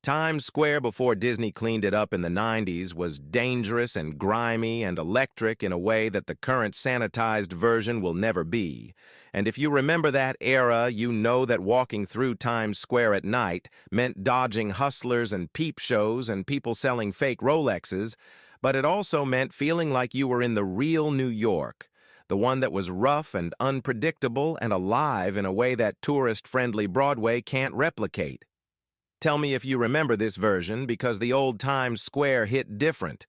Times Square before Disney cleaned it up in the 90s was dangerous and grimy and electric in a way that the current sanitized version will never be. And if you remember that era, you know that walking through Times Square at night meant dodging hustlers and peep shows and people selling fake Rolexes, but it also meant feeling like you were in the real New York, the one that was rough and unpredictable and alive in a way that tourist-friendly Broadway can't replicate. Tell me if you remember this version, because the old Times Square hit different.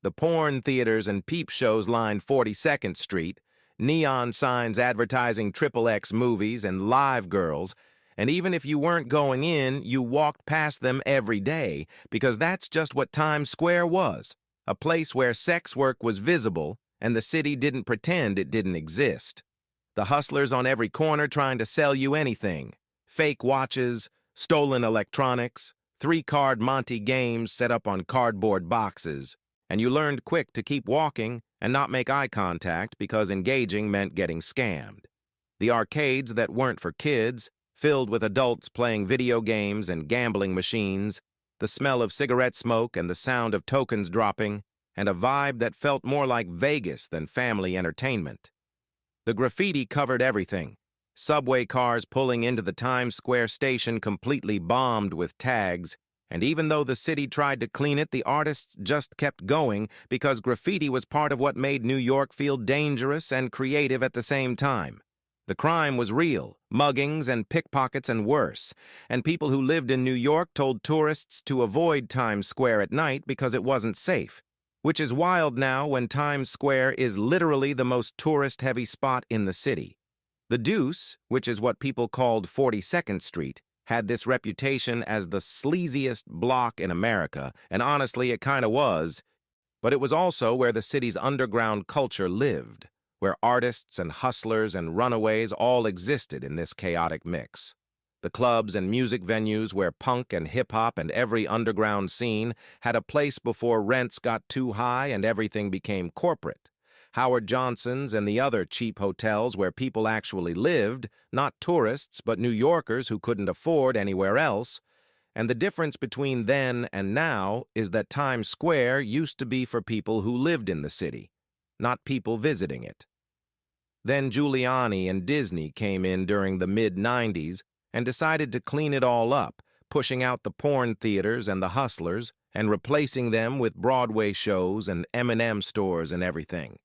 The porn theaters and peep shows lined 42nd Street, neon signs advertising XXX movies and live girls, and even if you weren't going in, you walked past them every day, because that's just what Times Square was, a place where sex work was visible and the city didn't pretend it didn't exist. The hustlers on every corner trying to sell you anything: fake watches, stolen electronics, three-card Monte games set up on cardboard boxes, and you learned quick to keep walking and not make eye contact because engaging meant getting scammed. The arcades that weren't for kids, filled with adults playing video games and gambling machines, the smell of cigarette smoke and the sound of tokens dropping, and a vibe that felt more like Vegas than family entertainment. The graffiti covered everything. Subway cars pulling into the Times Square station completely bombed with tags, and even though the city tried to clean it, the artists just kept going because graffiti was part of what made New York feel dangerous and creative at the same time. The crime was real, muggings and pickpockets and worse, and people who lived in New York told tourists to avoid Times Square at night because it wasn't safe, which is wild now when Times Square is literally the most tourist-heavy spot in the city. The Deuce, which is what people called 42nd Street, had this reputation as the sleaziest block in America, and honestly, it kinda was. But it was also where the city's underground culture lived, where artists and hustlers and runaways all existed in this chaotic mix. The clubs and music venues where punk and hip-hop and every underground scene had a place before rents got too high and everything became corporate. Howard Johnson's and the other cheap hotels where people actually lived, not tourists, but New Yorkers who couldn't afford anywhere else. And the difference between then and now is that Times Square used to be for people who lived in the city, not people visiting it. Then Giuliani and Disney came in during the mid-90s and decided to clean it all up, pushing out the porn theaters and the hustlers and replacing them with Broadway shows and M&M stores and everything.